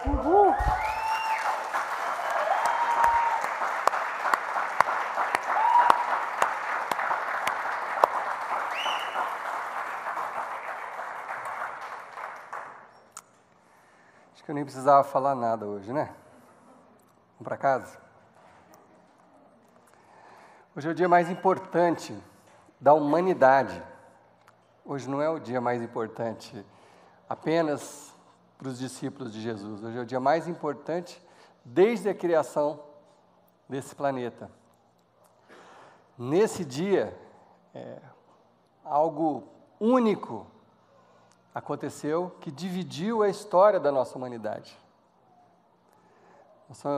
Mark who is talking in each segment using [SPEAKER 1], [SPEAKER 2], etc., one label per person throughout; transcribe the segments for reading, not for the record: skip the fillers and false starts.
[SPEAKER 1] Uhul. Acho que eu nem precisava falar nada hoje, né? Vamos para casa? Hoje é o dia mais importante da humanidade. Hoje não é o dia mais importante apenas para os discípulos de Jesus. Hoje é o dia mais importante desde a criação desse planeta. Nesse dia, algo único aconteceu que dividiu a história da nossa humanidade.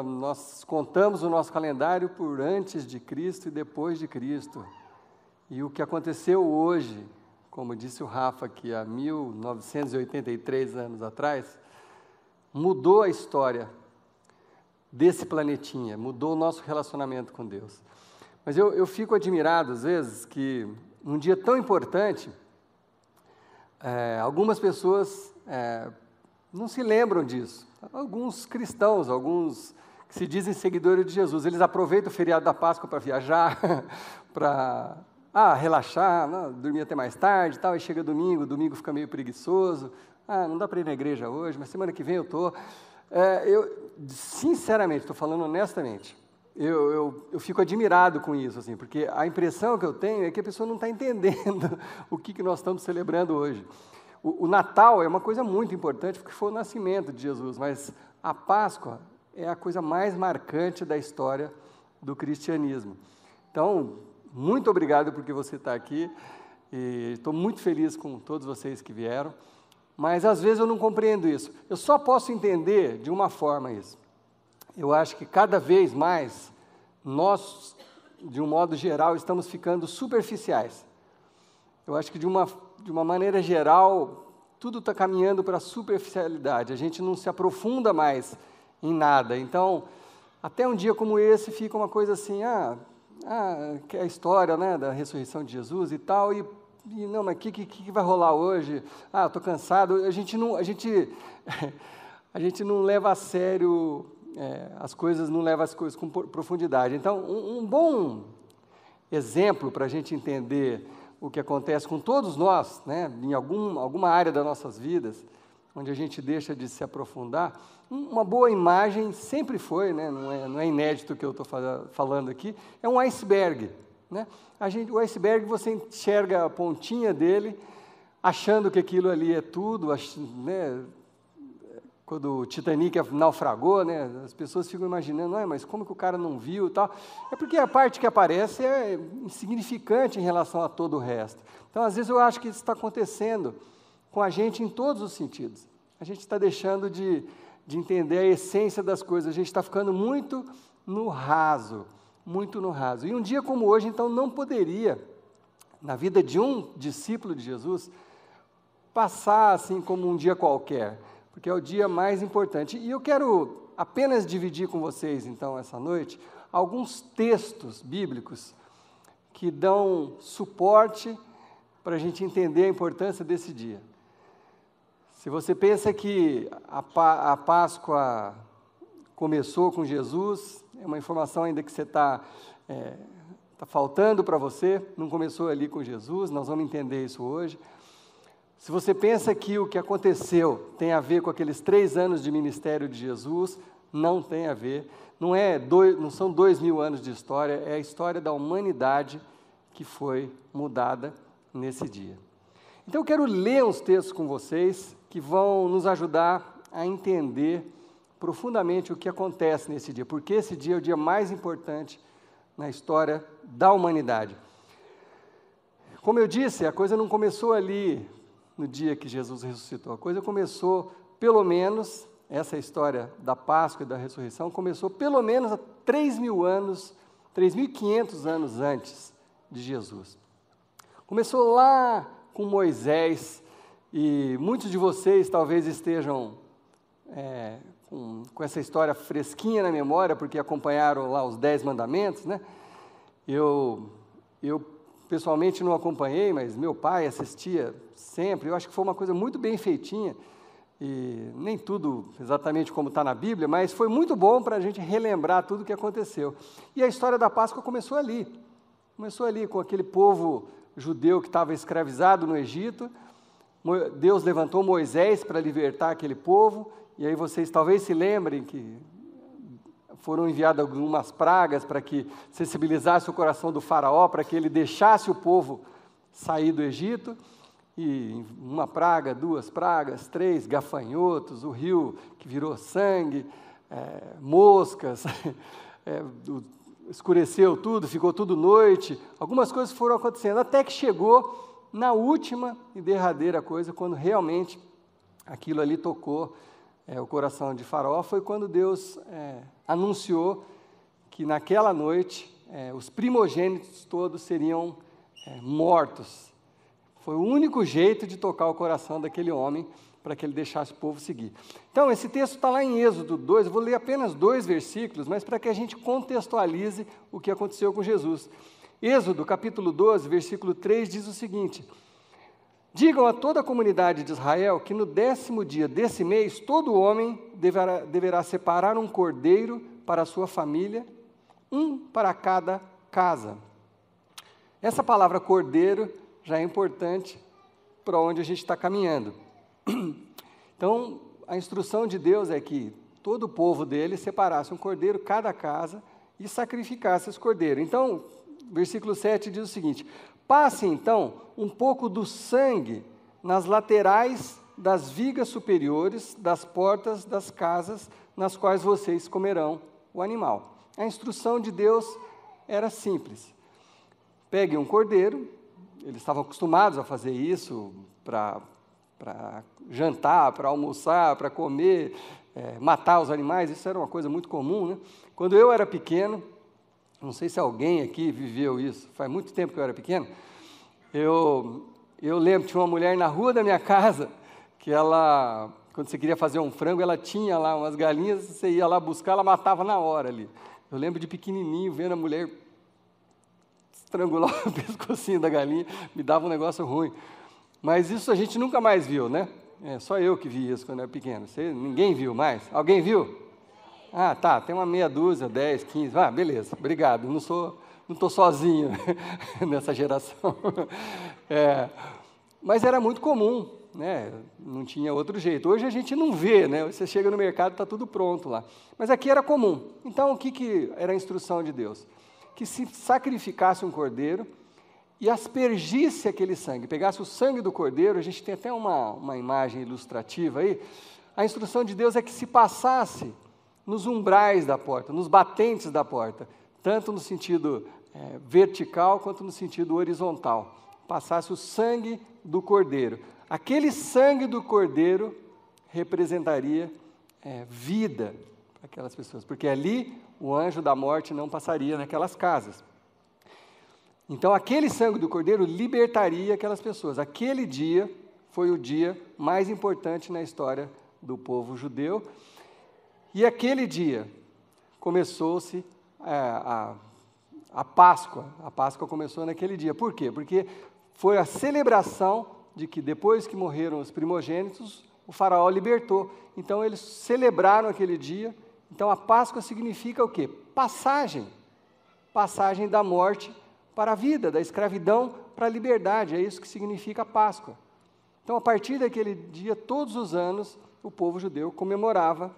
[SPEAKER 1] Nós contamos o nosso calendário por antes de Cristo e depois de Cristo. E o que aconteceu hoje, como disse o Rafa aqui, há 1983 anos atrás, mudou a história desse planetinha, mudou o nosso relacionamento com Deus. Mas eu fico admirado, às vezes, que num dia tão importante, algumas pessoas não se lembram disso. Alguns cristãos, alguns que se dizem seguidores de Jesus, eles aproveitam o feriado da Páscoa para viajar, para relaxar, dormir até mais tarde, tal, e chega domingo fica meio preguiçoso, não dá para ir na igreja hoje, mas semana que vem eu estou. Sinceramente, estou falando honestamente, eu fico admirado com isso, assim, porque a impressão que eu tenho é que a pessoa não está entendendo o que nós estamos celebrando hoje. O Natal é uma coisa muito importante, porque foi o nascimento de Jesus, mas a Páscoa é a coisa mais marcante da história do cristianismo. Então, muito obrigado porque você está aqui, e estou muito feliz com todos vocês que vieram, mas às vezes eu não compreendo isso. Eu só posso entender de uma forma isso. Eu acho que cada vez mais nós, de um modo geral, estamos ficando superficiais. Eu acho que de uma maneira geral, tudo está caminhando para a superficialidade, a gente não se aprofunda mais em nada. Então, até um dia como esse fica uma coisa assim, que é a história, né, da ressurreição de Jesus e tal, e não, mas o que vai rolar hoje? Eu estou cansado. A gente não leva a sério as coisas, não leva as coisas com profundidade. Então, um bom exemplo para a gente entender o que acontece com todos nós, né, em alguma área das nossas vidas, onde a gente deixa de se aprofundar, uma boa imagem sempre foi, né, não é inédito o que eu estou falando aqui, é um iceberg. Né? O iceberg, você enxerga a pontinha dele, achando que aquilo ali é tudo, né? Quando o Titanic naufragou, né, as pessoas ficam imaginando, mas como que o cara não viu e tal? É porque a parte que aparece é insignificante em relação a todo o resto. Então, às vezes, eu acho que isso está acontecendo com a gente em todos os sentidos. A gente está deixando de entender a essência das coisas, a gente está ficando muito no raso, muito no raso. E um dia como hoje, então, não poderia, na vida de um discípulo de Jesus, passar assim como um dia qualquer, porque é o dia mais importante. E eu quero apenas dividir com vocês, então, essa noite, alguns textos bíblicos que dão suporte para a gente entender a importância desse dia. Se você pensa que a Páscoa começou com Jesus, é uma informação ainda que você está faltando para você, não começou ali com Jesus, nós vamos entender isso hoje. Se você pensa que o que aconteceu tem a ver com aqueles 3 anos de ministério de Jesus, não tem a ver, não são 2000 anos de história, é a história da humanidade que foi mudada nesse dia. Então eu quero ler uns textos com vocês que vão nos ajudar a entender profundamente o que acontece nesse dia, porque esse dia é o dia mais importante na história da humanidade. Como eu disse, a coisa não começou ali no dia que Jesus ressuscitou. A coisa começou, pelo menos, essa história da Páscoa e da ressurreição, começou pelo menos há 3.500 anos antes de Jesus. Começou lá com Moisés, e muitos de vocês talvez estejam com essa história fresquinha na memória, porque acompanharam lá os 10 mandamentos, né? Eu pessoalmente não acompanhei, mas meu pai assistia sempre. Eu acho que foi uma coisa muito bem feitinha, e nem tudo exatamente como está na Bíblia, mas foi muito bom para a gente relembrar tudo o que aconteceu. E a história da Páscoa começou ali com aquele povo judeu que estava escravizado no Egito. Deus levantou Moisés para libertar aquele povo, e aí vocês talvez se lembrem que foram enviadas algumas pragas para que sensibilizasse o coração do faraó, para que ele deixasse o povo sair do Egito, e uma praga, 2 pragas, 3 gafanhotos, o rio que virou sangue, moscas, escureceu tudo, ficou tudo noite, algumas coisas foram acontecendo, até que chegou na última e derradeira coisa, quando realmente aquilo ali tocou o coração de Faraó, foi quando Deus anunciou que naquela noite os primogênitos todos seriam mortos. Foi o único jeito de tocar o coração daquele homem, para que ele deixasse o povo seguir. Então, esse texto está lá em Êxodo 2, eu vou ler apenas 2 versículos, mas para que a gente contextualize o que aconteceu com Jesus. Êxodo, capítulo 12, versículo 3, diz o seguinte: digam a toda a comunidade de Israel que no 10º dia desse mês, todo homem deverá separar um cordeiro para a sua família, um para cada casa. Essa palavra cordeiro já é importante para onde a gente está caminhando. Então, a instrução de Deus é que todo o povo dele separasse um cordeiro, cada casa, e sacrificasse esse cordeiro. Então, versículo 7 diz o seguinte: passe então um pouco do sangue nas laterais das vigas superiores das portas das casas nas quais vocês comerão o animal. A instrução de Deus era simples: pegue um cordeiro, eles estavam acostumados a fazer isso para jantar, para almoçar, para comer, matar os animais, isso era uma coisa muito comum, né? Quando eu era pequeno, não sei se alguém aqui viveu isso, faz muito tempo que eu era pequeno, eu lembro, tinha uma mulher na rua da minha casa, que ela, quando você queria fazer um frango, ela tinha lá umas galinhas, você ia lá buscar, ela matava na hora ali. Eu lembro de pequenininho, vendo a mulher estrangular o pescocinho da galinha, me dava um negócio ruim. Mas isso a gente nunca mais viu, né? Só eu que vi isso quando eu era pequeno. Ninguém viu mais? Alguém viu? Ah, tá, tem uma meia dúzia, 10, 15. Ah, beleza, obrigado. Não estou sozinho nessa geração. Mas era muito comum, né? Não tinha outro jeito. Hoje a gente não vê, né? Você chega no mercado, está tudo pronto lá. Mas aqui era comum. Então, o que era a instrução de Deus? Que se sacrificasse um cordeiro e aspergisse aquele sangue, pegasse o sangue do cordeiro, a gente tem até uma imagem ilustrativa aí, a instrução de Deus é que se passasse nos umbrais da porta, nos batentes da porta, tanto no sentido vertical quanto no sentido horizontal, passasse o sangue do cordeiro. Aquele sangue do cordeiro representaria vida para aquelas pessoas, porque ali o anjo da morte não passaria naquelas casas. Então, aquele sangue do cordeiro libertaria aquelas pessoas. Aquele dia foi o dia mais importante na história do povo judeu. E aquele dia começou-se a Páscoa. A Páscoa começou naquele dia. Por quê? Porque foi a celebração de que depois que morreram os primogênitos, o faraó libertou. Então, eles celebraram aquele dia. Então, a Páscoa significa o quê? Passagem. Passagem da morte para a vida, da escravidão para a liberdade, é isso que significa a Páscoa. Então, a partir daquele dia, todos os anos, o povo judeu comemorava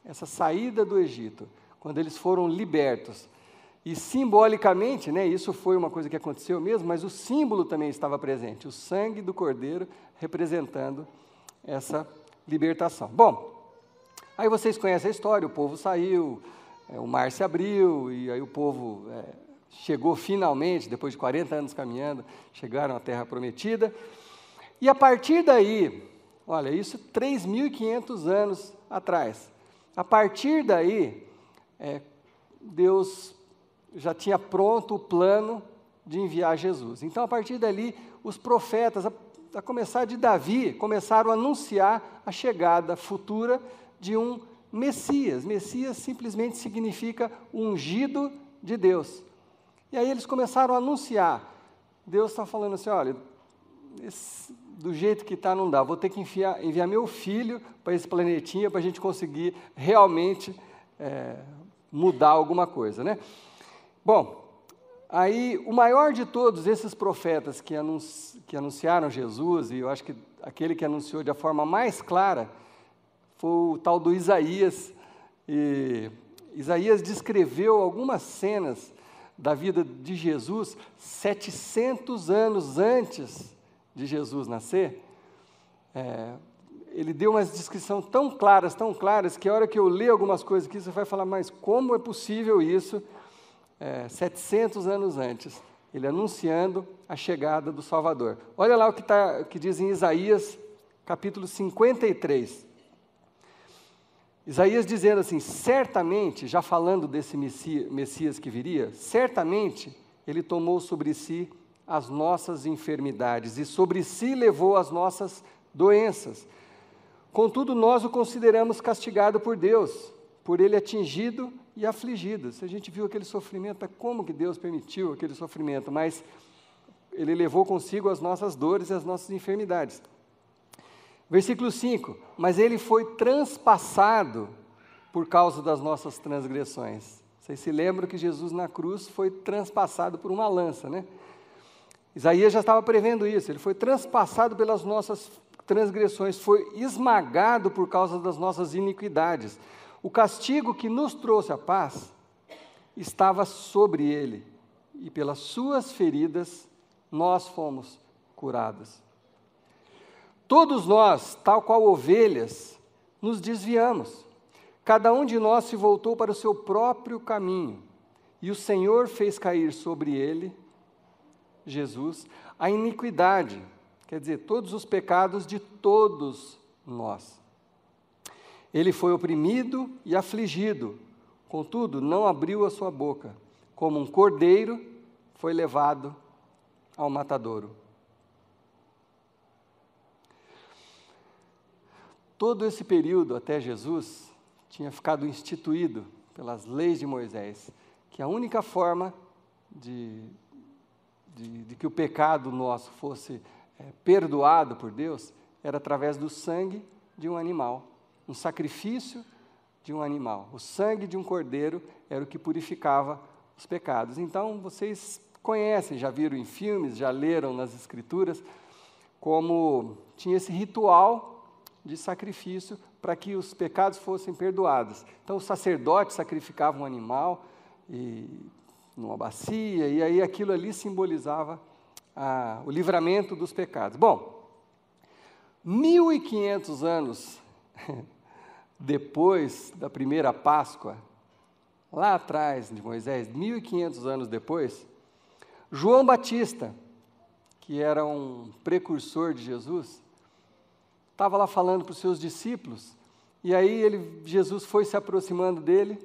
[SPEAKER 1] essa saída do Egito, quando eles foram libertos. E simbolicamente, né, isso foi uma coisa que aconteceu mesmo, mas o símbolo também estava presente, o sangue do cordeiro representando essa libertação. Bom, aí vocês conhecem a história, o povo saiu, o mar se abriu, e aí o povo chegou finalmente, depois de 40 anos caminhando, chegaram à Terra Prometida. E a partir daí, olha, isso 3.500 anos atrás, a partir daí, Deus já tinha pronto o plano de enviar Jesus. Então, a partir dali, os profetas, a começar de Davi, começaram a anunciar a chegada futura de um Messias. Messias simplesmente significa ungido de Deus. E aí eles começaram a anunciar. Deus está falando assim, olha, do jeito que está não dá, vou ter que enviar meu filho para esse planetinha para a gente conseguir realmente mudar alguma coisa, né? Bom, aí o maior de todos esses profetas que anunciaram Jesus, e eu acho que aquele que anunciou de a forma mais clara, foi o tal do Isaías. E Isaías descreveu algumas cenas da vida de Jesus 700 anos antes de Jesus nascer. Ele deu umas descrições tão claras, que a hora que eu ler algumas coisas aqui, você vai falar, mas como é possível isso? 700 anos antes, ele anunciando a chegada do Salvador. Olha lá o que diz em Isaías, capítulo 53. Isaías dizendo assim, certamente, já falando desse Messias que viria, certamente ele tomou sobre si as nossas enfermidades e sobre si levou as nossas doenças. Contudo, nós o consideramos castigado por Deus, por ele atingido e afligido. Se a gente viu aquele sofrimento, como que Deus permitiu aquele sofrimento? Mas ele levou consigo as nossas dores e as nossas enfermidades. Versículo 5, mas ele foi transpassado por causa das nossas transgressões. Vocês se lembram que Jesus na cruz foi transpassado por uma lança, né? Isaías já estava prevendo isso, ele foi transpassado pelas nossas transgressões, foi esmagado por causa das nossas iniquidades. O castigo que nos trouxe a paz estava sobre ele, e pelas suas feridas nós fomos curados. Todos nós, tal qual ovelhas, nos desviamos. Cada um de nós se voltou para o seu próprio caminho, e o Senhor fez cair sobre ele, Jesus, a iniquidade, quer dizer, todos os pecados de todos nós. Ele foi oprimido e afligido, contudo, não abriu a sua boca. Como um cordeiro, foi levado ao matadouro. Todo esse período até Jesus tinha ficado instituído pelas leis de Moisés, que a única forma de que o pecado nosso fosse perdoado por Deus era através do sangue de um animal, um sacrifício de um animal. O sangue de um cordeiro era o que purificava os pecados. Então, vocês conhecem, já viram em filmes, já leram nas Escrituras, como tinha esse ritual de sacrifício para que os pecados fossem perdoados. Então, o sacerdote sacrificava um animal numa bacia, e aí aquilo ali simbolizava o livramento dos pecados. Bom, 1.500 anos depois da primeira Páscoa, lá atrás de Moisés, 1.500 anos depois, João Batista, que era um precursor de Jesus, estava lá falando para os seus discípulos, e aí Jesus foi se aproximando dele.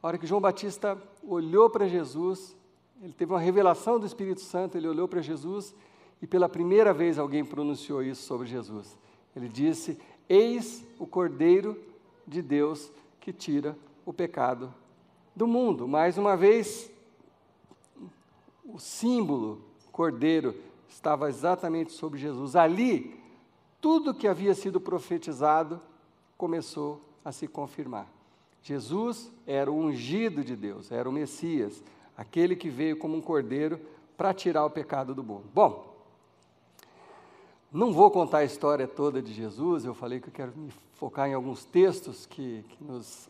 [SPEAKER 1] A hora que João Batista olhou para Jesus, ele teve uma revelação do Espírito Santo, ele olhou para Jesus, e pela primeira vez alguém pronunciou isso sobre Jesus. Ele disse, eis o Cordeiro de Deus que tira o pecado do mundo. Mais uma vez, o símbolo Cordeiro estava exatamente sobre Jesus. Ali, tudo que havia sido profetizado começou a se confirmar. Jesus era o ungido de Deus, era o Messias, aquele que veio como um cordeiro para tirar o pecado do mundo. Bom, não vou contar a história toda de Jesus, eu falei que eu quero me focar em alguns textos que nos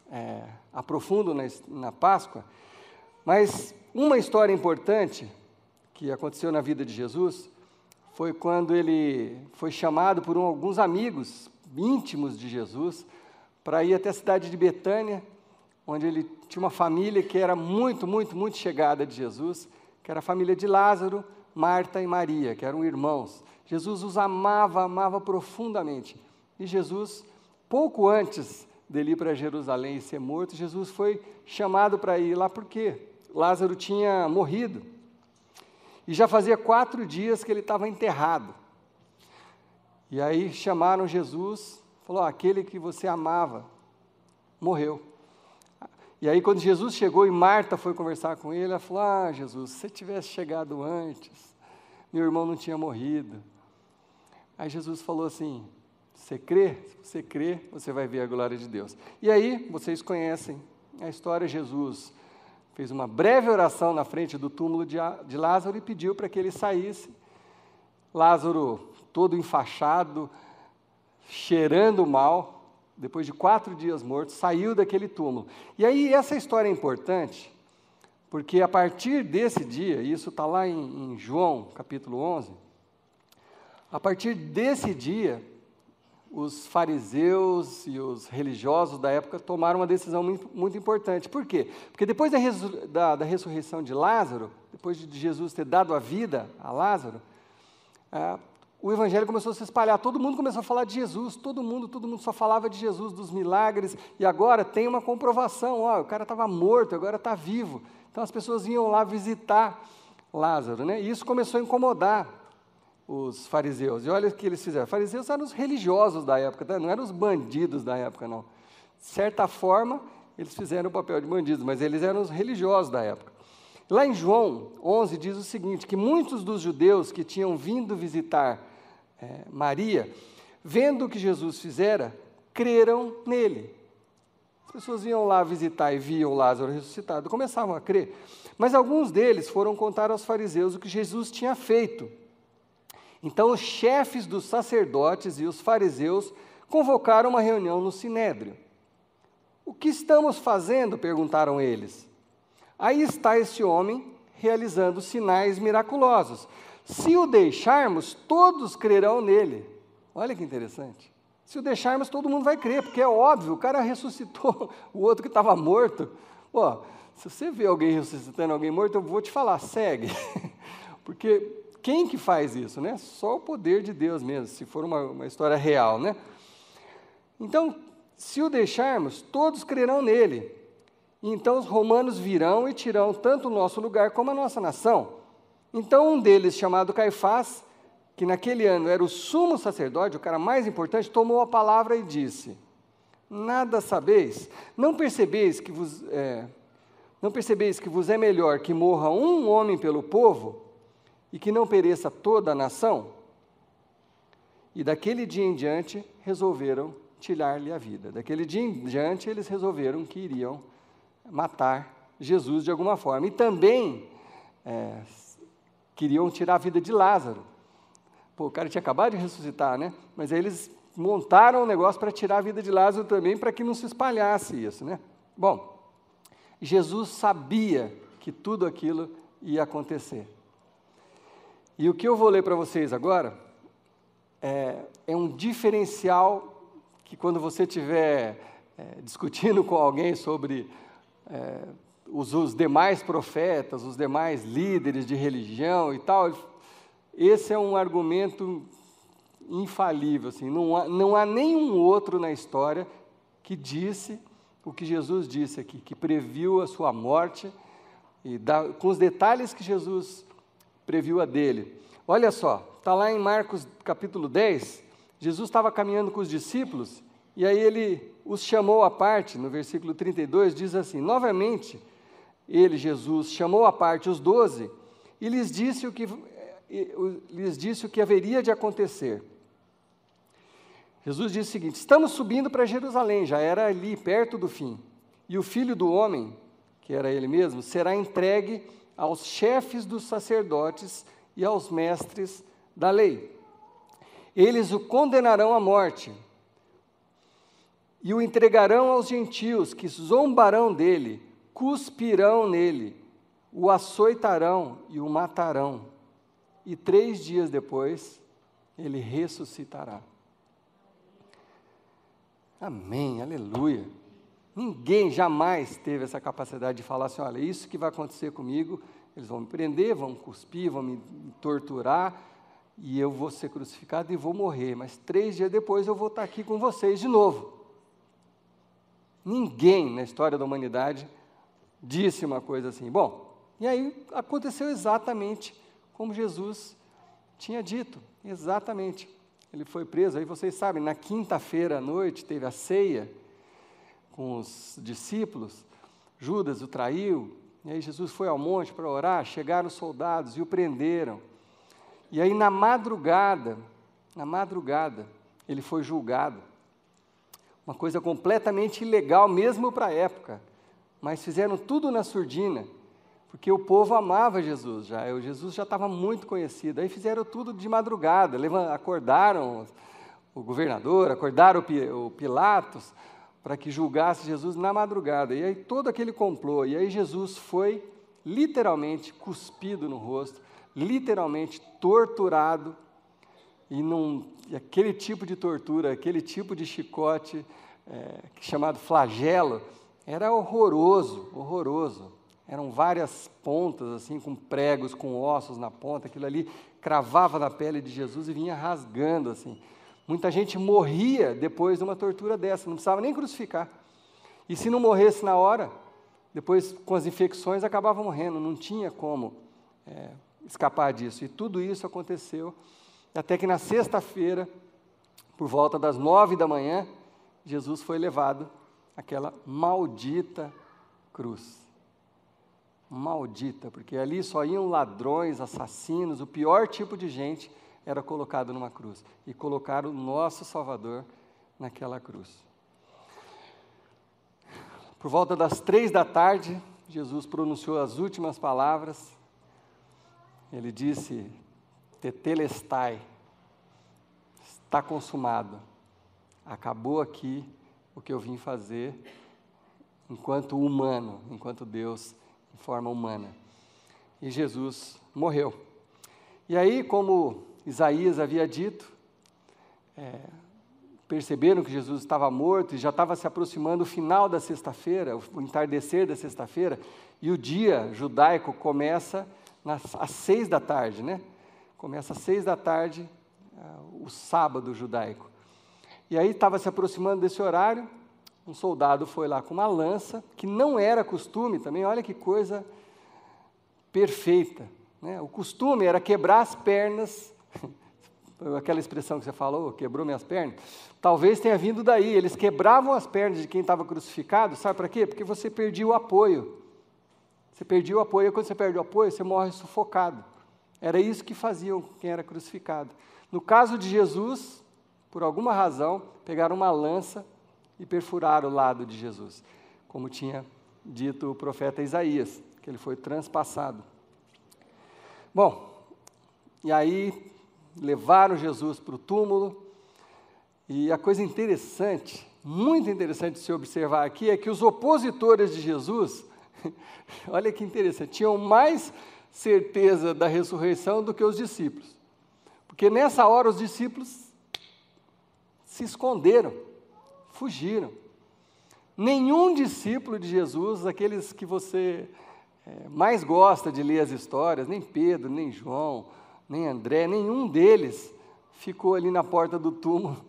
[SPEAKER 1] aprofundam na Páscoa, mas uma história importante que aconteceu na vida de Jesus foi quando ele foi chamado por alguns amigos íntimos de Jesus para ir até a cidade de Betânia, onde ele tinha uma família que era muito, muito, muito chegada de Jesus, que era a família de Lázaro, Marta e Maria, que eram irmãos. Jesus os amava profundamente. E Jesus, pouco antes dele ir para Jerusalém e ser morto, Jesus foi chamado para ir lá porque Lázaro tinha morrido. E já fazia 4 dias que ele estava enterrado. E aí chamaram Jesus, falou, aquele que você amava morreu. E aí quando Jesus chegou e Marta foi conversar com ele, ela falou, Jesus, se você tivesse chegado antes, meu irmão não tinha morrido. Aí Jesus falou assim, você crê? Se você crê, você vai ver a glória de Deus. E aí, vocês conhecem a história, Jesus fez uma breve oração na frente do túmulo de Lázaro e pediu para que ele saísse. Lázaro, todo enfaixado, cheirando mal, depois de 4 dias morto, saiu daquele túmulo. E aí, essa história é importante, porque a partir desse dia, e isso está lá em João, capítulo 11, a partir desse dia, os fariseus e os religiosos da época tomaram uma decisão muito importante. Por quê? Porque depois da ressurreição de Lázaro, depois de Jesus ter dado a vida a Lázaro, o evangelho começou a se espalhar, todo mundo começou a falar de Jesus, todo mundo só falava de Jesus, dos milagres, e agora tem uma comprovação, o cara estava morto, agora está vivo. Então as pessoas iam lá visitar Lázaro, né? E isso começou a incomodar os fariseus. E olha o que eles fizeram. Os fariseus eram os religiosos da época, tá? Não eram os bandidos da época, não. De certa forma, eles fizeram o papel de bandidos, mas eles eram os religiosos da época. Lá em João 11 diz o seguinte, que muitos dos judeus que tinham vindo visitar Maria, vendo o que Jesus fizera, creram nele. As pessoas iam lá visitar e viam Lázaro ressuscitado, começavam a crer. Mas alguns deles foram contar aos fariseus o que Jesus tinha feito. Então, os chefes dos sacerdotes e os fariseus convocaram uma reunião no Sinédrio. O que estamos fazendo? Perguntaram eles. Aí está esse homem realizando sinais miraculosos. Se o deixarmos, todos crerão nele. Olha que interessante. Se o deixarmos, todo mundo vai crer, porque é óbvio, o cara ressuscitou o outro que estava morto. Se você vê alguém ressuscitando alguém morto, eu vou te falar, segue. Porque quem que faz isso, né? Só o poder de Deus mesmo, se for uma história real, né? Então, se o deixarmos, todos crerão nele. E então os romanos virão e tirarão tanto o nosso lugar como a nossa nação. Então um deles, chamado Caifás, que naquele ano era o sumo sacerdote, o cara mais importante, tomou a palavra e disse, nada sabeis? Não percebeis que vos é melhor que morra um homem pelo povo e que não pereça toda a nação? E daquele dia em diante resolveram tirar-lhe a vida. Daquele dia em diante eles resolveram que iriam matar Jesus de alguma forma. E também queriam tirar a vida de Lázaro. O cara tinha acabado de ressuscitar, né? Mas aí eles montaram um negócio para tirar a vida de Lázaro também, para que não se espalhasse isso, né? Bom, Jesus sabia que tudo aquilo ia acontecer. E o que eu vou ler para vocês agora é um diferencial que quando você estiver discutindo com alguém sobre os demais profetas, os demais líderes de religião e tal, esse é um argumento infalível, assim, não há nenhum outro na história que disse o que Jesus disse aqui, que previu a sua morte, com os detalhes que Jesus previu a dele. Olha só, está lá em Marcos capítulo 10, Jesus estava caminhando com os discípulos, e aí ele os chamou à parte, no versículo 32, diz assim, novamente, Jesus, chamou à parte os 12, e lhes disse o que haveria de acontecer. Jesus disse o seguinte, estamos subindo para Jerusalém, já era ali, perto do fim, e o Filho do Homem, que era ele mesmo, será entregue aos chefes dos sacerdotes e aos mestres da lei. Eles o condenarão à morte e o entregarão aos gentios, que zombarão dele, cuspirão nele, o açoitarão e o matarão. E 3 dias depois, ele ressuscitará. Amém, aleluia. Ninguém jamais teve essa capacidade de falar assim, olha, isso que vai acontecer comigo, eles vão me prender, vão me cuspir, vão me torturar, e eu vou ser crucificado e vou morrer, mas 3 dias depois eu vou estar aqui com vocês de novo. Ninguém na história da humanidade disse uma coisa assim. Bom, e aí aconteceu exatamente como Jesus tinha dito, exatamente. Ele foi preso, aí vocês sabem, na quinta-feira à noite teve a ceia com os discípulos, Judas o traiu, e aí Jesus foi ao monte para orar, chegaram os soldados e o prenderam. E aí na madrugada, na madrugada, ele foi julgado. Uma coisa completamente ilegal, mesmo para a época. Mas fizeram tudo na surdina, porque o povo amava Jesus já. Jesus já estava muito conhecido. Aí fizeram tudo de madrugada, acordaram o governador, acordaram o Pilatos, para que julgasse Jesus na madrugada. E aí todo aquele complô. E aí Jesus foi literalmente cuspido no rosto, literalmente torturado, e aquele tipo de tortura, aquele tipo de chicote, chamado flagelo, era horroroso, horroroso. Eram várias pontas, assim, com pregos, com ossos na ponta, aquilo ali cravava na pele de Jesus e vinha rasgando, assim. Muita gente morria depois de uma tortura dessa, não precisava nem crucificar. E se não morresse na hora, depois com as infecções acabava morrendo, não tinha como escapar disso. E tudo isso aconteceu, até que na sexta-feira, por volta das 9 da manhã, Jesus foi levado àquela maldita cruz. Maldita, porque ali só iam ladrões, assassinos, o pior tipo de gente era colocado numa cruz. E colocaram o nosso Salvador naquela cruz. Por volta das 3 da tarde, Jesus pronunciou as últimas palavras. Ele disse: Tetelestai, está consumado. Acabou aqui o que eu vim fazer enquanto humano, enquanto Deus em forma humana. E Jesus morreu. E aí, como Isaías havia dito, perceberam que Jesus estava morto e já estava se aproximando o final da sexta-feira, o entardecer da sexta-feira, e o dia judaico começa às 6 da tarde, né? Começa às 6 da tarde, o sábado judaico. E aí estava se aproximando desse horário, um soldado foi lá com uma lança, que não era costume também, olha que coisa perfeita, né? O costume era quebrar as pernas, aquela expressão que você falou, quebrou minhas pernas, talvez tenha vindo daí, eles quebravam as pernas de quem estava crucificado, sabe para quê? Porque você perdia o apoio. Você perdia o apoio, e quando você perde o apoio, você morre sufocado. Era isso que faziam quem era crucificado. No caso de Jesus, por alguma razão, pegaram uma lança e perfuraram o lado de Jesus, como tinha dito o profeta Isaías, que ele foi transpassado. Bom, e aí levaram Jesus para o túmulo, e a coisa interessante, muito interessante de se observar aqui, é que os opositores de Jesus, olha que interessante, tinham mais certeza da ressurreição do que os discípulos. Porque nessa hora os discípulos se esconderam, fugiram. Nenhum discípulo de Jesus, aqueles que você mais gosta de ler as histórias, nem Pedro, nem João, nem André, nenhum deles ficou ali na porta do túmulo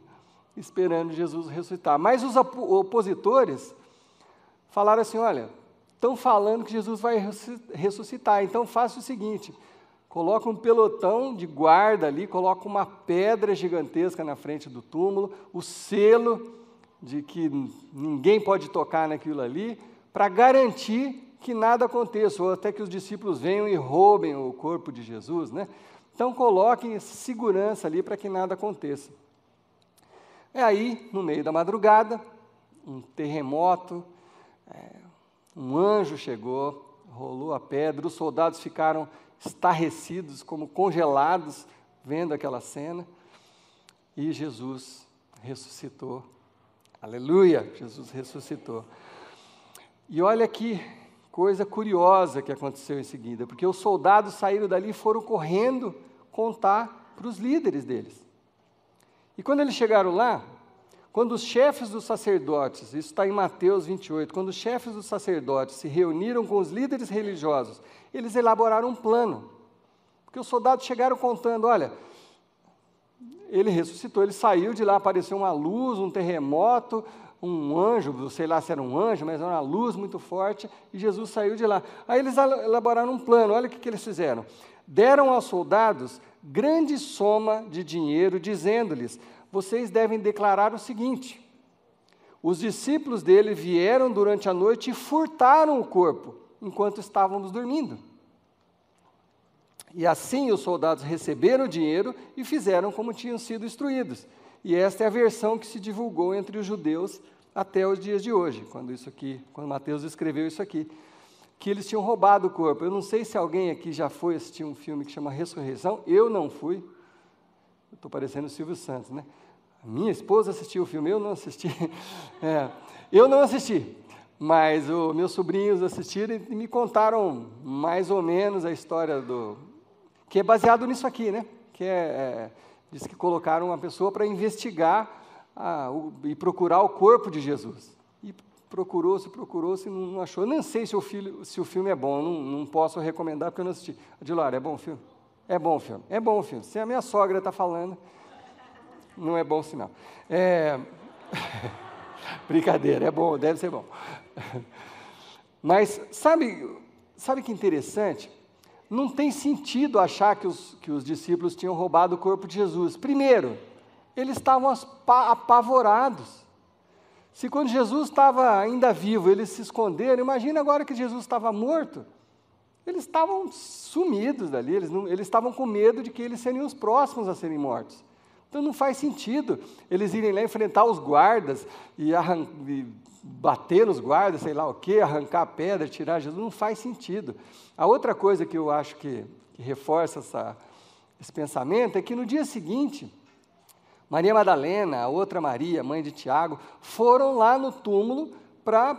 [SPEAKER 1] esperando Jesus ressuscitar. Mas os opositores falaram assim: olha, estão falando que Jesus vai ressuscitar, então faça o seguinte, coloca um pelotão de guarda ali, coloca uma pedra gigantesca na frente do túmulo, o selo de que ninguém pode tocar naquilo ali, para garantir que nada aconteça, ou até que os discípulos venham e roubem o corpo de Jesus, né? Então coloquem segurança ali para que nada aconteça. E aí, no meio da madrugada, um terremoto, um anjo chegou, rolou a pedra, os soldados ficaram estarrecidos, como congelados, vendo aquela cena, e Jesus ressuscitou. Aleluia! Jesus ressuscitou. E olha que coisa curiosa que aconteceu em seguida, porque os soldados saíram dali e foram correndo contar para os líderes deles. E quando eles chegaram lá, quando os chefes dos sacerdotes, isso está em Mateus 28, quando os chefes dos sacerdotes se reuniram com os líderes religiosos, eles elaboraram um plano, porque os soldados chegaram contando: olha, ele ressuscitou, ele saiu de lá, apareceu uma luz, um terremoto, um anjo, sei lá se era um anjo, mas era uma luz muito forte, e Jesus saiu de lá. Aí eles elaboraram um plano, olha o que eles fizeram. Deram aos soldados grande soma de dinheiro, dizendo-lhes: vocês devem declarar o seguinte: os discípulos dele vieram durante a noite e furtaram o corpo, enquanto estávamos dormindo. E assim os soldados receberam o dinheiro e fizeram como tinham sido instruídos. E esta é a versão que se divulgou entre os judeus até os dias de hoje, quando Mateus escreveu isso aqui, que eles tinham roubado o corpo. Eu não sei se alguém aqui já foi assistir um filme que chama Ressurreição, eu não fui. Estou parecendo o Silvio Santos, né? A minha esposa assistiu o filme, eu não assisti. Eu não assisti, mas os meus sobrinhos assistiram e me contaram mais ou menos a história que é baseado nisso aqui, né? Diz que colocaram uma pessoa para investigar e procurar o corpo de Jesus. E procurou-se e não achou. Eu nem sei se o filme é bom, não posso recomendar porque eu não assisti. Adilar, é bom o filme? É bom o filme. É bom o filme. Se a minha sogra está falando, não é bom sinal. Brincadeira, é bom, deve ser bom. Mas sabe que interessante? Não tem sentido achar que os discípulos tinham roubado o corpo de Jesus. Primeiro, eles estavam apavorados. Se quando Jesus estava ainda vivo, eles se esconderam, imagina agora que Jesus estava morto. Eles estavam sumidos dali, eles estavam com medo de que eles seriam os próximos a serem mortos. Então não faz sentido eles irem lá enfrentar os guardas e bater nos guardas, sei lá o quê, arrancar a pedra, tirar Jesus, não faz sentido. A outra coisa que eu acho que reforça esse pensamento é que no dia seguinte, Maria Madalena, a outra Maria, mãe de Tiago, foram lá no túmulo para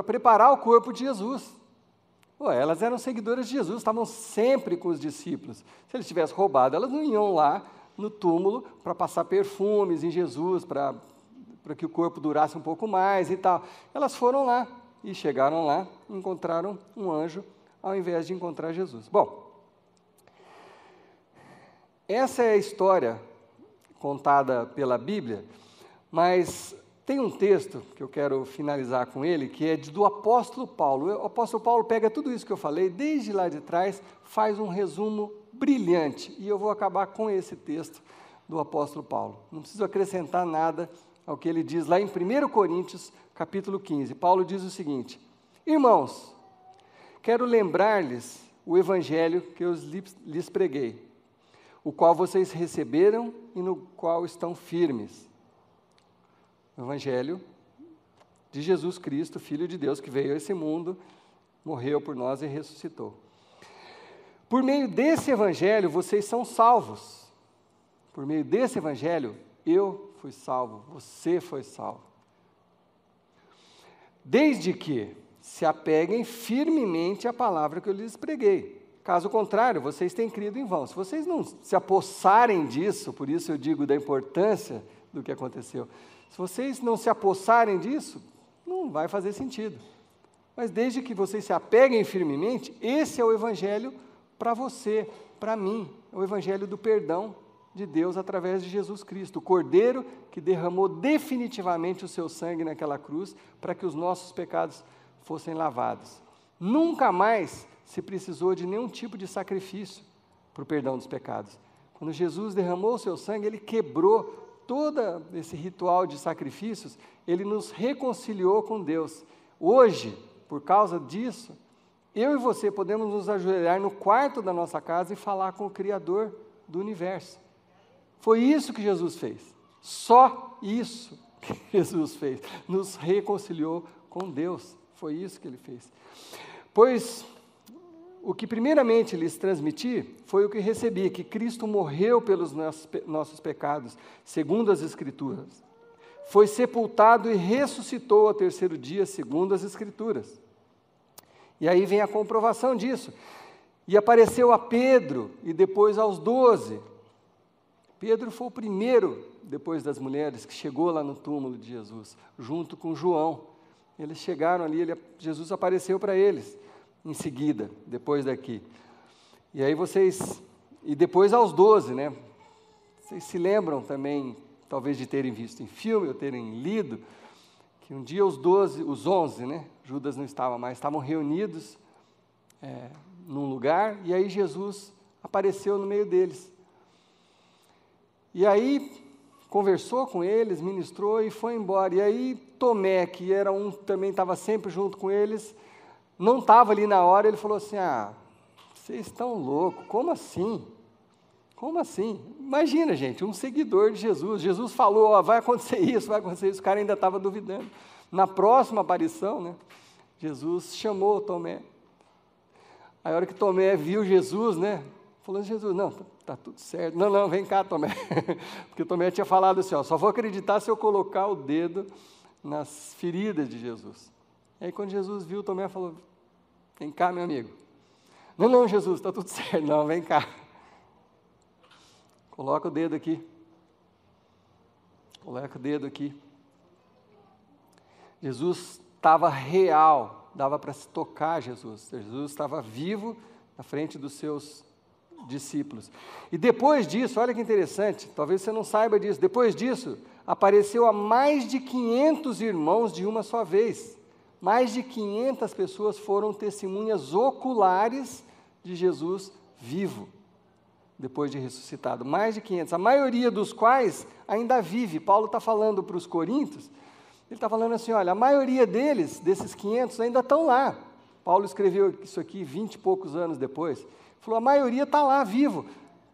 [SPEAKER 1] preparar o corpo de Jesus. Elas eram seguidoras de Jesus, estavam sempre com os discípulos. Se eles tivessem roubado, elas não iam lá no túmulo para passar perfumes em Jesus, para que o corpo durasse um pouco mais e tal. Elas foram lá e chegaram lá, encontraram um anjo, ao invés de encontrar Jesus. Bom, essa é a história contada pela Bíblia, mas tem um texto que eu quero finalizar com ele, que é do apóstolo Paulo. O apóstolo Paulo pega tudo isso que eu falei, desde lá de trás, faz um resumo brilhante, e eu vou acabar com esse texto do apóstolo Paulo. Não preciso acrescentar nada ao que ele diz lá em 1 Coríntios, capítulo 15. Paulo diz o seguinte: irmãos, quero lembrar-lhes o evangelho que eu lhes preguei, o qual vocês receberam e no qual estão firmes. O evangelho de Jesus Cristo, Filho de Deus, que veio a esse mundo, morreu por nós e ressuscitou. Por meio desse evangelho, vocês são salvos. Por meio desse evangelho, eu fui salvo, você foi salvo. Desde que se apeguem firmemente à palavra que eu lhes preguei. Caso contrário, vocês têm crido em vão. Se vocês não se apossarem disso, por isso eu digo da importância do que aconteceu, se vocês não se apossarem disso, não vai fazer sentido. Mas desde que vocês se apeguem firmemente, esse é o evangelho para você, para mim, é o evangelho do perdão de Deus através de Jesus Cristo, o Cordeiro que derramou definitivamente o seu sangue naquela cruz para que os nossos pecados fossem lavados. Nunca mais se precisou de nenhum tipo de sacrifício para o perdão dos pecados. Quando Jesus derramou o seu sangue, ele quebrou todo esse ritual de sacrifícios, ele nos reconciliou com Deus. Hoje, por causa disso, eu e você podemos nos ajoelhar no quarto da nossa casa e falar com o Criador do universo. Foi isso que Jesus fez. Só isso que Jesus fez. Nos reconciliou com Deus. Foi isso que ele fez. Pois o que primeiramente lhes transmiti foi o que recebi, que Cristo morreu pelos nossos pecados, segundo as Escrituras. Foi sepultado e ressuscitou ao terceiro dia, segundo as Escrituras. E aí vem a comprovação disso. E apareceu a Pedro e depois aos 12. Pedro foi o primeiro, depois das mulheres, que chegou lá no túmulo de Jesus, junto com João. Eles chegaram ali, Jesus apareceu para eles. Em seguida, depois daqui. E depois aos 12, né? Vocês se lembram também, talvez de terem visto em filme, ou terem lido, que um dia os 11, né? Judas não estava mais, estavam reunidos num lugar, e aí Jesus apareceu no meio deles. E aí conversou com eles, ministrou e foi embora. E aí Tomé, que também estava sempre junto com eles, não estava ali na hora, ele falou assim, vocês estão loucos, como assim? Como assim? Imagina, gente, um seguidor de Jesus. Jesus falou, ó, vai acontecer isso, o cara ainda estava duvidando. Na próxima aparição, né, Jesus chamou Tomé. Aí a hora que Tomé viu Jesus, né, falou, Jesus, não, tá tudo certo. Não, vem cá, Tomé. Porque Tomé tinha falado assim, ó, só vou acreditar se eu colocar o dedo nas feridas de Jesus. E aí quando Jesus viu, Tomé falou, vem cá, meu amigo. Não, Jesus, está tudo certo. Não, vem cá. Coloca o dedo aqui. Coloca o dedo aqui. Jesus estava real, dava para se tocar Jesus. Jesus estava vivo na frente dos seus discípulos. E depois disso, olha que interessante, talvez você não saiba disso, depois disso, apareceu a mais de 500 irmãos de uma só vez. Mais de 500 pessoas foram testemunhas oculares de Jesus vivo, depois de ressuscitado. Mais de 500, a maioria dos quais ainda vive. Paulo está falando para os coríntios, ele está falando assim, olha, a maioria deles, desses 500, ainda estão lá. Paulo escreveu isso aqui 20 e poucos anos depois. Falou, a maioria está lá, vivo.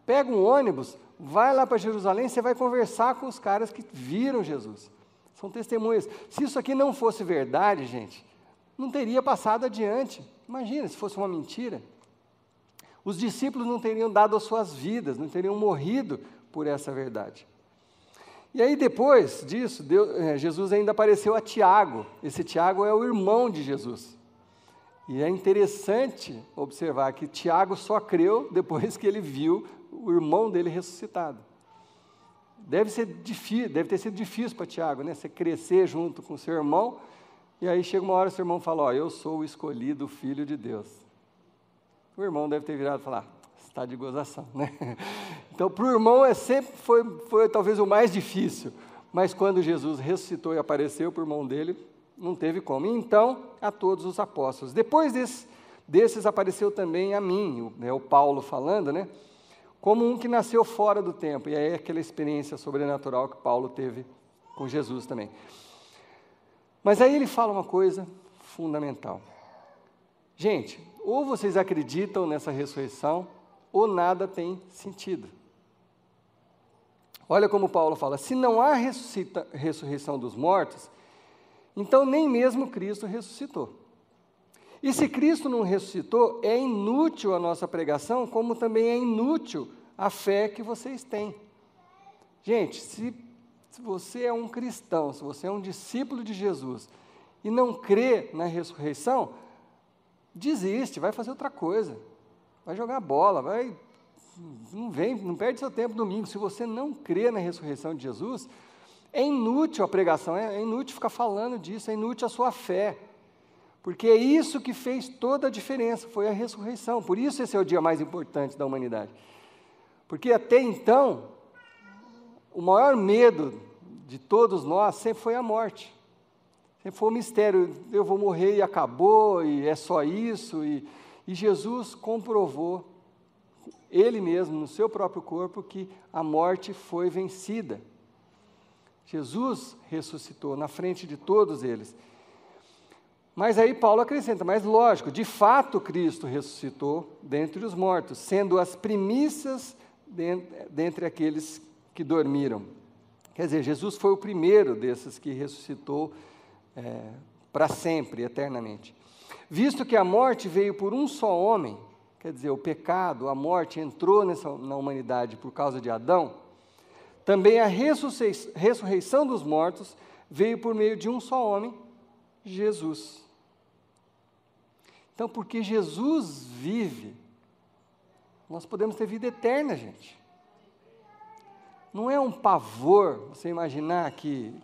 [SPEAKER 1] Pega um ônibus, vai lá para Jerusalém, você vai conversar com os caras que viram Jesus. São testemunhas. Se isso aqui não fosse verdade, gente, não teria passado adiante. Imagina, se fosse uma mentira. Os discípulos não teriam dado as suas vidas, não teriam morrido por essa verdade. E aí, depois disso, Jesus ainda apareceu a Tiago. Esse Tiago é o irmão de Jesus. E é interessante observar que Tiago só creu depois que ele viu o irmão dele ressuscitado. Deve ter sido difícil para Tiago, né? Você crescer junto com seu irmão, e aí chega uma hora seu irmão fala, ó, eu sou o escolhido filho de Deus. O irmão deve ter virado e falar, você está de gozação, né? Então, para o irmão sempre foi talvez o mais difícil, mas quando Jesus ressuscitou e apareceu para o irmão dele, não teve como. E então, a todos os apóstolos. Depois desses apareceu também a mim, o Paulo falando, né? Como um que nasceu fora do tempo. E aí é aquela experiência sobrenatural que Paulo teve com Jesus também. Mas aí ele fala uma coisa fundamental. Gente, ou vocês acreditam nessa ressurreição, ou nada tem sentido. Olha como Paulo fala, se não há ressurreição dos mortos, então nem mesmo Cristo ressuscitou. E se Cristo não ressuscitou, é inútil a nossa pregação, como também é inútil a fé que vocês têm. Gente, se você é um cristão, se você é um discípulo de Jesus, e não crê na ressurreição, desiste, vai fazer outra coisa, vai jogar bola, não perde seu tempo domingo. Se você não crê na ressurreição de Jesus, é inútil a pregação, é inútil ficar falando disso, é inútil a sua fé, porque é isso que fez toda a diferença, foi a ressurreição. Por isso esse é o dia mais importante da humanidade, porque até então, o maior medo de todos nós sempre foi a morte, sempre foi o mistério, eu vou morrer e acabou, e é só isso, e Jesus comprovou, Ele mesmo, no seu próprio corpo, que a morte foi vencida. Jesus ressuscitou na frente de todos eles. Mas aí Paulo acrescenta, mas lógico, de fato Cristo ressuscitou dentre os mortos, sendo as primícias dentre aqueles que dormiram. Quer dizer, Jesus foi o primeiro desses que ressuscitou para sempre, eternamente. Visto que a morte veio por um só homem, quer dizer, o pecado, a morte entrou na humanidade por causa de Adão, também a ressurreição dos mortos veio por meio de um só homem, Jesus. Então, porque Jesus vive, nós podemos ter vida eterna, gente. Não é um pavor você imaginar que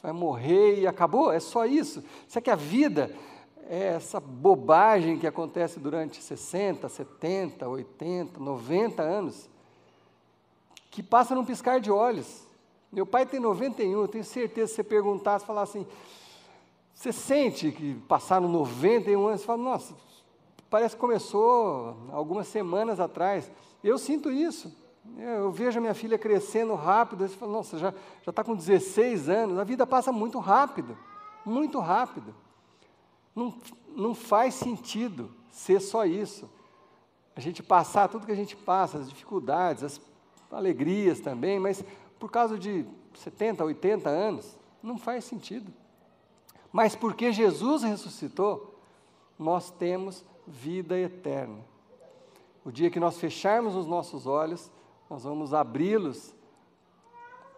[SPEAKER 1] vai morrer e acabou, é só isso. Será que a vida é essa bobagem que acontece durante 60, 70, 80, 90 anos? Que passa num piscar de olhos. Meu pai tem 91, eu tenho certeza, se você perguntasse, falar assim, você sente que passaram 91 anos? Você fala, nossa, parece que começou algumas semanas atrás. Eu sinto isso. Eu vejo a minha filha crescendo rápido, eu falo, nossa, já está com 16 anos, a vida passa muito rápido, muito rápido. Não faz sentido ser só isso. A gente passar tudo que a gente passa, as dificuldades, as alegrias também, mas por causa de 70, 80 anos, não faz sentido. Mas porque Jesus ressuscitou, nós temos vida eterna. O dia que nós fecharmos os nossos olhos, nós vamos abri-los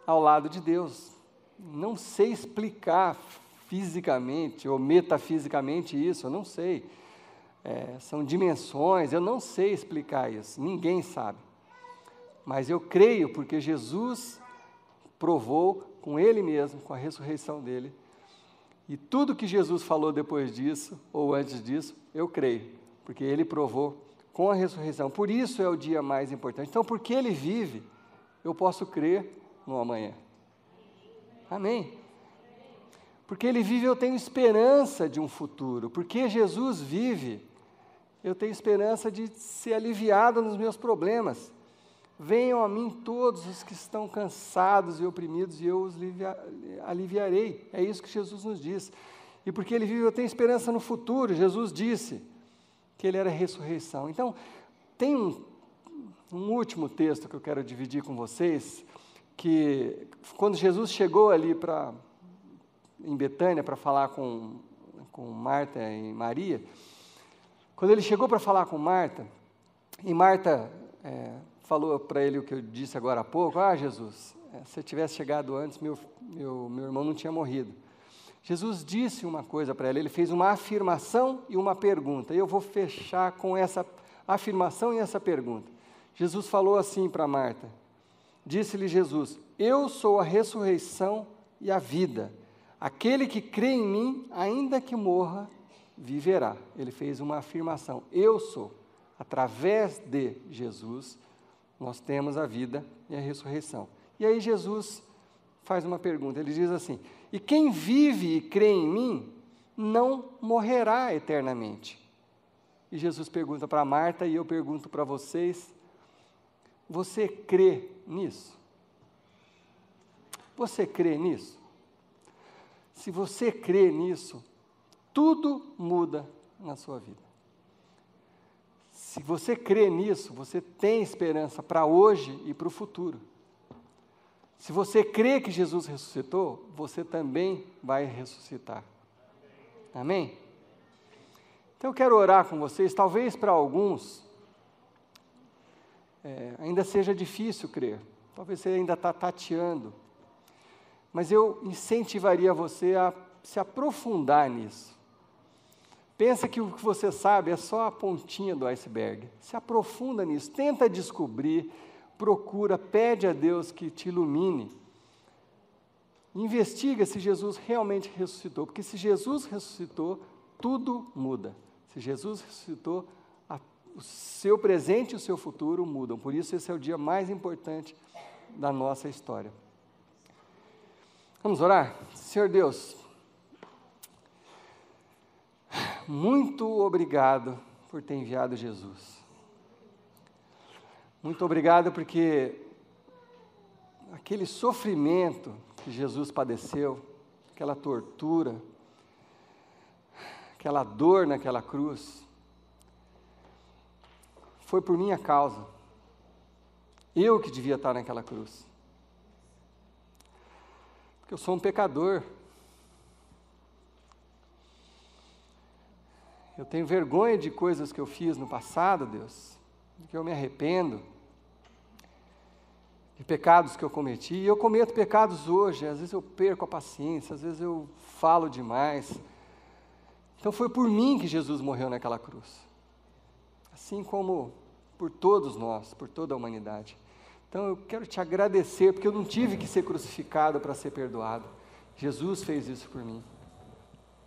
[SPEAKER 1] ao lado de Deus. Não sei explicar fisicamente ou metafisicamente isso, eu não sei. São dimensões, eu não sei explicar isso, ninguém sabe. Mas eu creio porque Jesus provou com Ele mesmo, com a ressurreição dEle. E tudo que Jesus falou depois disso, ou antes disso, eu creio, porque Ele provou com a ressurreição. Por isso é o dia mais importante. Então, porque Ele vive, eu posso crer no amanhã. Amém? Porque Ele vive, eu tenho esperança de um futuro. Porque Jesus vive, eu tenho esperança de ser aliviado nos meus problemas. Venham a mim todos os que estão cansados e oprimidos, e eu os aliviarei. É isso que Jesus nos diz. E porque Ele vive, eu tenho esperança no futuro. Jesus disse que Ele era a ressurreição. Então, tem um último texto que eu quero dividir com vocês, que quando Jesus chegou ali em Betânia para falar com Marta e Maria, quando Ele chegou para falar com Marta, e Marta falou para Ele o que eu disse agora há pouco: Jesus, se eu tivesse chegado antes, meu irmão não tinha morrido. Jesus disse uma coisa para ela, Ele fez uma afirmação e uma pergunta, e eu vou fechar com essa afirmação e essa pergunta. Jesus falou assim para Marta, disse-lhe Jesus: eu sou a ressurreição e a vida, aquele que crê em mim, ainda que morra, viverá. Ele fez uma afirmação, eu sou. Através de Jesus, nós temos a vida e a ressurreição. E aí Jesus faz uma pergunta, Ele diz assim: e quem vive e crê em mim, não morrerá eternamente. E Jesus pergunta para Marta, e eu pergunto para vocês: você crê nisso? Você crê nisso? Se você crê nisso, tudo muda na sua vida. Se você crê nisso, você tem esperança para hoje e para o futuro. Se você crê que Jesus ressuscitou, você também vai ressuscitar. Amém? Então eu quero orar com vocês. Talvez para alguns ainda seja difícil crer. Talvez você ainda está tateando. Mas eu incentivaria você a se aprofundar nisso. Pensa que o que você sabe é só a pontinha do iceberg. Se aprofunda nisso, tenta descobrir, procura, pede a Deus que te ilumine. Investiga se Jesus realmente ressuscitou, porque se Jesus ressuscitou, tudo muda. Se Jesus ressuscitou, o seu presente e o seu futuro mudam. Por isso, esse é o dia mais importante da nossa história. Vamos orar? Senhor Deus, muito obrigado por ter enviado Jesus. Muito obrigado porque aquele sofrimento que Jesus padeceu, aquela tortura, aquela dor naquela cruz, foi por minha causa. Eu que devia estar naquela cruz. Porque eu sou um pecador. Eu tenho vergonha de coisas que eu fiz no passado, Deus, de que eu me arrependo, de pecados que eu cometi, e eu cometo pecados hoje, às vezes eu perco a paciência, às vezes eu falo demais. Então foi por mim que Jesus morreu naquela cruz, assim como por todos nós, por toda a humanidade. Então eu quero te agradecer, porque eu não tive que ser crucificado para ser perdoado. Jesus fez isso por mim.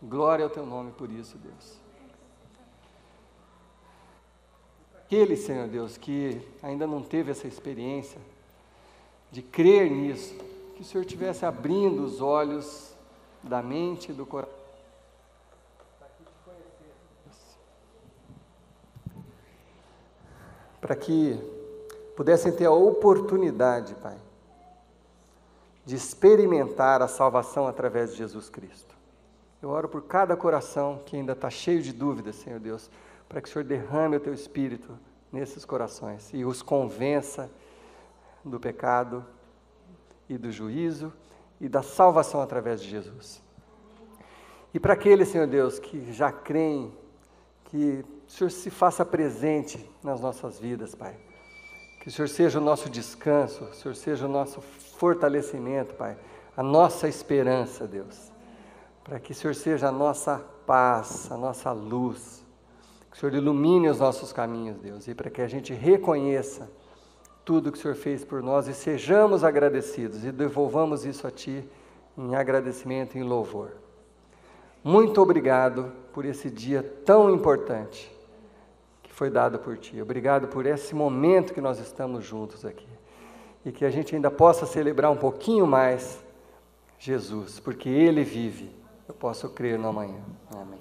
[SPEAKER 1] Glória ao teu nome por isso, Deus. Aquele, Senhor Deus, que ainda não teve essa experiência de crer nisso, que o Senhor estivesse abrindo os olhos da mente e do coração, para que pudessem ter a oportunidade, Pai, de experimentar a salvação através de Jesus Cristo. Eu oro por cada coração que ainda está cheio de dúvidas, Senhor Deus, para que o Senhor derrame o Teu Espírito nesses corações e os convença do pecado e do juízo e da salvação através de Jesus. E para aqueles, Senhor Deus, que já creem, que o Senhor se faça presente nas nossas vidas, Pai. Que o Senhor seja o nosso descanso, o Senhor seja o nosso fortalecimento, Pai. A nossa esperança, Deus. Para que o Senhor seja a nossa paz, a nossa luz. Que o Senhor ilumine os nossos caminhos, Deus. E para que a gente reconheça tudo que o Senhor fez por nós e sejamos agradecidos e devolvamos isso a Ti em agradecimento e em louvor. Muito obrigado por esse dia tão importante que foi dado por Ti. Obrigado por esse momento que nós estamos juntos aqui. E que a gente ainda possa celebrar um pouquinho mais Jesus, porque Ele vive. Eu posso crer no amanhã. Amém.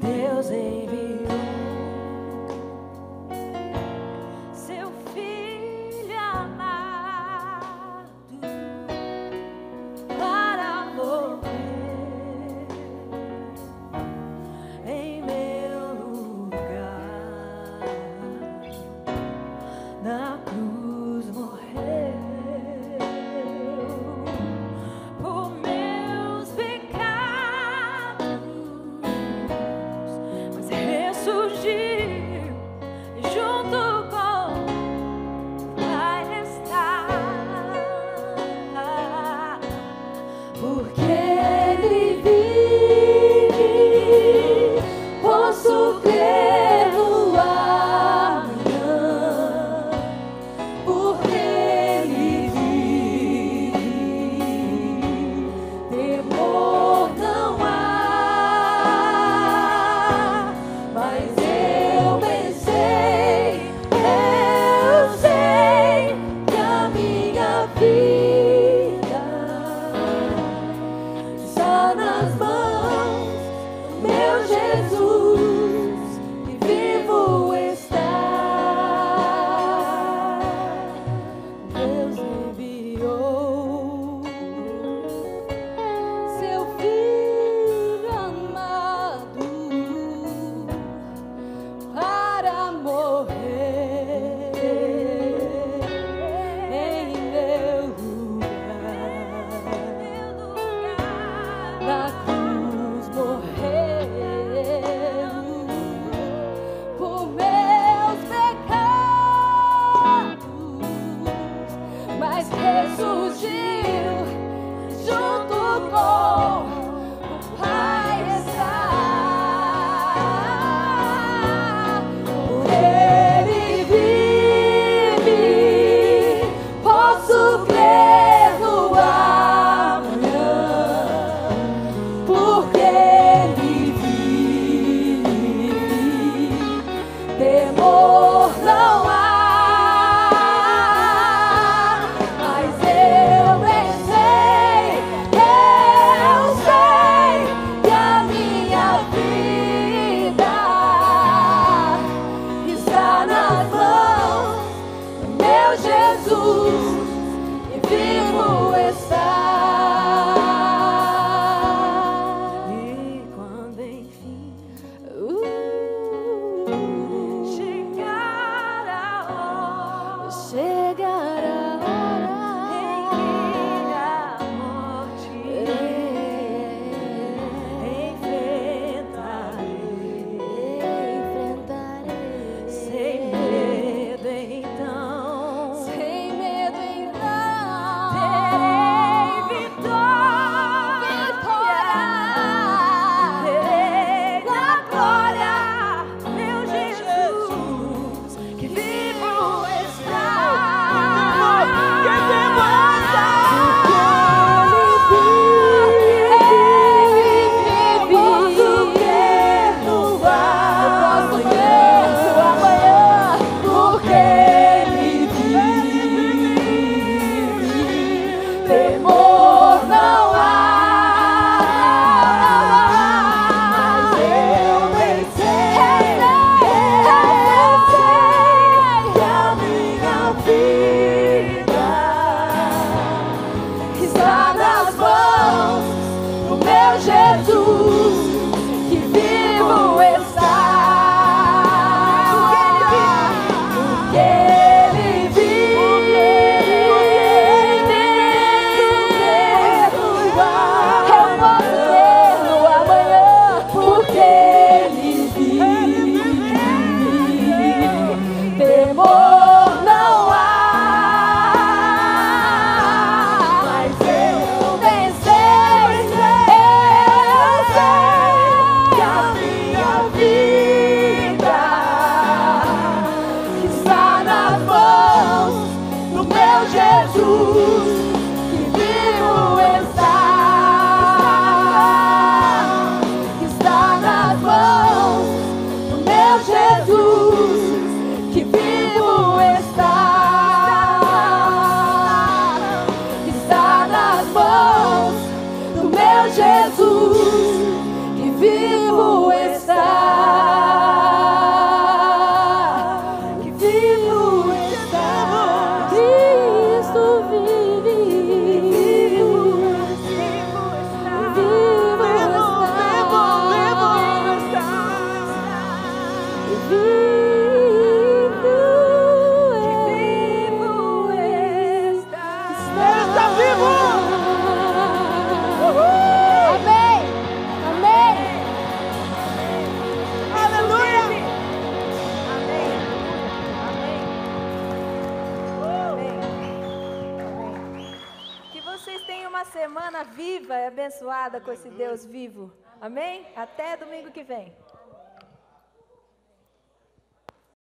[SPEAKER 2] Deus enviou seu Filho amado para morrer em meu lugar. Na cruz morreu por meus pecados, mas ressurgiu junto com o Pai está, porque Ele vive, posso crer no amanhã, porque Ele vive, temor não há, mas eu sei que a minha vida está nas Jesus, que vivo está, que vivo está, Cristo vive, vivo está, vivo está, está vivo. Amém. Amém. Aleluia. Amém. Amém. Que vocês tenham uma semana viva e abençoada com esse Deus vivo. Amém? Até domingo que vem.